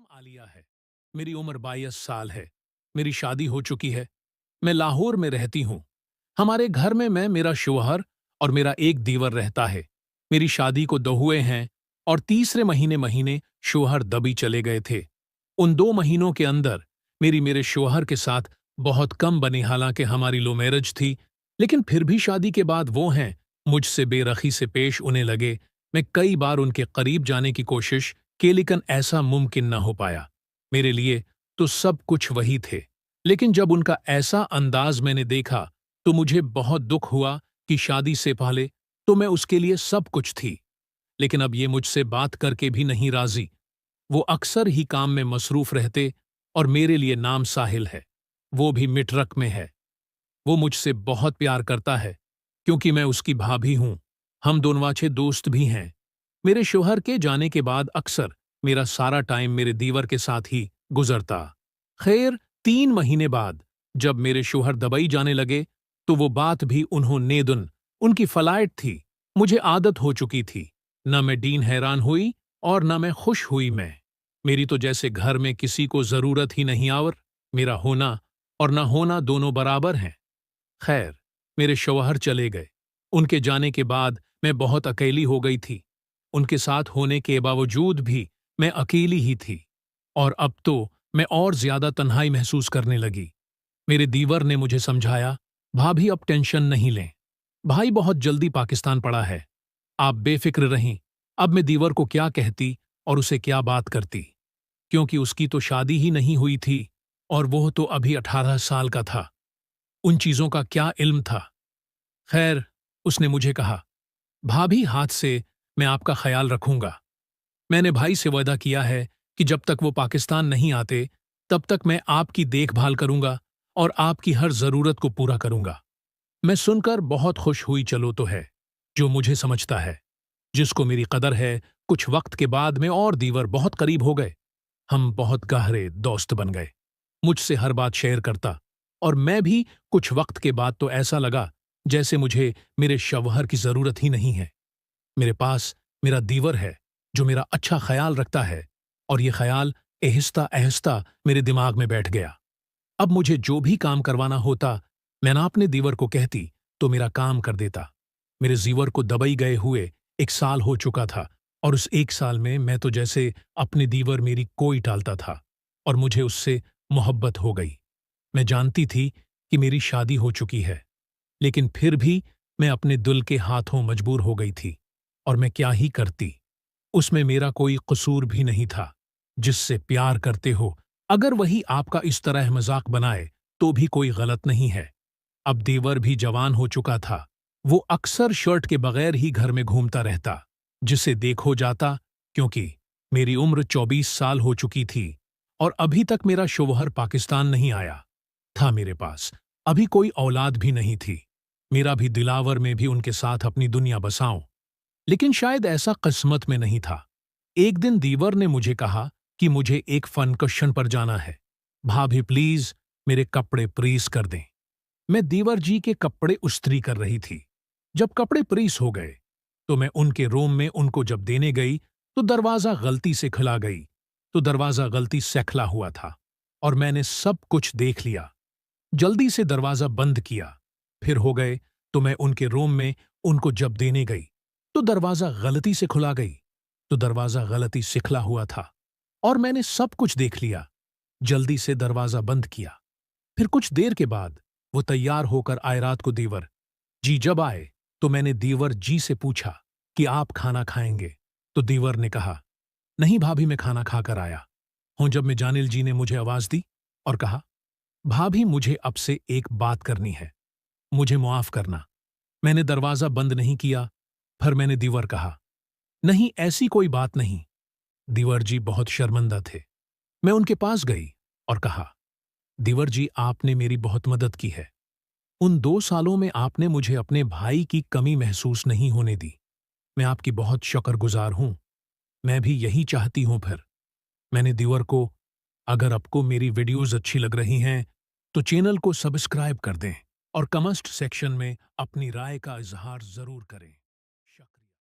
आलिया है। मेरी उम्र 22 साल है। मेरी शादी हो चुकी है। मैं लाहौर में रहती हूँ। हमारे घर में मैं, मेरा शौहर और मेरा एक दीवर रहता है। मेरी शादी को 2 हुए हैं और तीसरे महीने महीने शौहर दबी चले गए थे। उन 2 महीनों के अंदर मेरी मेरे शौहर के साथ बहुत कम बनी, हालांकि हमारी लो मैरिज थी, लेकिन फिर भी शादी के बाद वो हैं मुझसे बेरखी से पेश उन्हें लगे। मैं कई बार उनके करीब जाने की कोशिश की, लेकिन ऐसा मुमकिन न हो पाया। मेरे लिए तो सब कुछ वही थे, लेकिन जब उनका ऐसा अंदाज मैंने देखा तो मुझे बहुत दुख हुआ कि शादी से पहले तो मैं उसके लिए सब कुछ थी, लेकिन अब ये मुझसे बात करके भी नहीं राजी। वो अक्सर ही काम में मसरूफ रहते और मेरे लिए नाम साहिल है, वो भी मिटरक में है। वो मुझसे बहुत प्यार करता है क्योंकि मैं उसकी भाभी हूं। हम दोनों अच्छे दोस्त भी हैं। मेरे शौहर के जाने के बाद अक्सर मेरा सारा टाइम मेरे दीवर के साथ ही गुजरता। खैर, 3 महीने बाद जब मेरे शौहर दुबई जाने लगे तो वो बात भी उन्होंने दुन उनकी फ्लाइट थी। मुझे आदत हो चुकी थी। न मैं डीन हैरान हुई और न मैं खुश हुई। मेरी तो जैसे घर में किसी को जरूरत ही नहीं, और मेरा होना और न होना दोनों बराबर हैं। खैर, मेरे शौहर चले गए। उनके जाने के बाद मैं बहुत अकेली हो गई थी। उनके साथ होने के बावजूद भी मैं अकेली ही थी, और अब तो मैं और ज्यादा तन्हाई महसूस करने लगी। मेरे दीवर ने मुझे समझाया, भाभी अब टेंशन नहीं लें, भाई बहुत जल्दी पाकिस्तान पड़ा है, आप बेफिक्र रहें। अब मैं दीवर को क्या कहती और उसे क्या बात करती, क्योंकि उसकी तो शादी ही नहीं हुई थी और वह तो अभी 18 साल का था। उन चीजों का क्या इल्म था। खैर, उसने मुझे कहा, भाभी हाथ से मैं आपका ख्याल रखूंगा। मैंने भाई से वादा किया है कि जब तक वो पाकिस्तान नहीं आते तब तक मैं आपकी देखभाल करूंगा और आपकी हर जरूरत को पूरा करूंगा। मैं सुनकर बहुत खुश हुई। चलो तो है जो मुझे समझता है, जिसको मेरी कदर है। कुछ वक्त के बाद मैं और दीवर बहुत करीब हो गए। हम बहुत गहरे दोस्त बन गए। मुझसे हर बात शेयर करता और मैं भी कुछ वक्त के बाद तो ऐसा लगा जैसे मुझे मेरे शौहर की जरूरत ही नहीं है। मेरे पास मेरा दीवर है जो मेरा अच्छा ख्याल रखता है, और ये ख्याल आहिस्ता आहिस्ता मेरे दिमाग में बैठ गया। अब मुझे जो भी काम करवाना होता मैं ना अपने दीवर को कहती तो मेरा काम कर देता। मेरे दीवर को दुबई गए हुए 1 साल हो चुका था, और उस 1 साल में मैं तो जैसे अपने दीवर मेरी कोई टालता था और मुझे उससे मोहब्बत हो गई। मैं जानती थी कि मेरी शादी हो चुकी है, लेकिन फिर भी मैं अपने दिल के हाथों मजबूर हो गई थी, और मैं क्या ही करती। उसमें मेरा कोई कसूर भी नहीं था। जिससे प्यार करते हो, अगर वही आपका इस तरह मजाक बनाए तो भी कोई गलत नहीं है। अब देवर भी जवान हो चुका था। वो अक्सर शर्ट के बगैर ही घर में घूमता रहता, जिसे देखो जाता, क्योंकि मेरी उम्र 24 साल हो चुकी थी और अभी तक मेरा शौहर पाकिस्तान नहीं आया था। मेरे पास अभी कोई औलाद भी नहीं थी। मेरा भी दिलावर में भी उनके साथ अपनी दुनिया बसाऊं, लेकिन शायद ऐसा किस्मत में नहीं था। एक दिन दीवर ने मुझे कहा कि मुझे एक फंक्शन पर जाना है। भाभी प्लीज मेरे कपड़े प्रेस कर दें। मैं दीवर जी के कपड़े इस्त्री कर रही थी। जब कपड़े प्रेस हो गए तो मैं उनके रूम में उनको जब देने गई तो दरवाजा गलती से खुला गई। तो दरवाजा गलती से खुला हुआ था और मैंने सब कुछ देख लिया। जल्दी से दरवाजा बंद किया। फिर हो गए तो मैं उनके रूम में उनको जब देने गई तो दरवाजा गलती से खुला गई। तो दरवाजा गलती से खुला हुआ था और मैंने सब कुछ देख लिया। जल्दी से दरवाजा बंद किया। फिर कुछ देर के बाद वो तैयार होकर आए। रात को दीवर जी जब आए तो मैंने दीवर जी से पूछा कि आप खाना खाएंगे। तो दीवर ने कहा, नहीं भाभी, मैं खाना खाकर आया हूं। जब मैं जानिल जी ने मुझे आवाज दी और कहा, भाभी मुझे अब से एक बात करनी है, मुझे माफ करना। मैंने दरवाजा बंद नहीं किया। फिर मैंने दीवर कहा, नहीं ऐसी कोई बात नहीं। दीवर जी बहुत शर्मिंदा थे। मैं उनके पास गई और कहा, दीवर जी आपने मेरी बहुत मदद की है। उन 2 सालों में आपने मुझे अपने भाई की कमी महसूस नहीं होने दी। मैं आपकी बहुत शुक्रगुजार हूं। मैं भी यही चाहती हूं। फिर मैंने दीवर को, अगर आपको मेरी वीडियोस अच्छी लग रही हैं तो चैनल को सब्सक्राइब कर दें और कमेंट सेक्शन में अपनी राय का इजहार जरूर करें।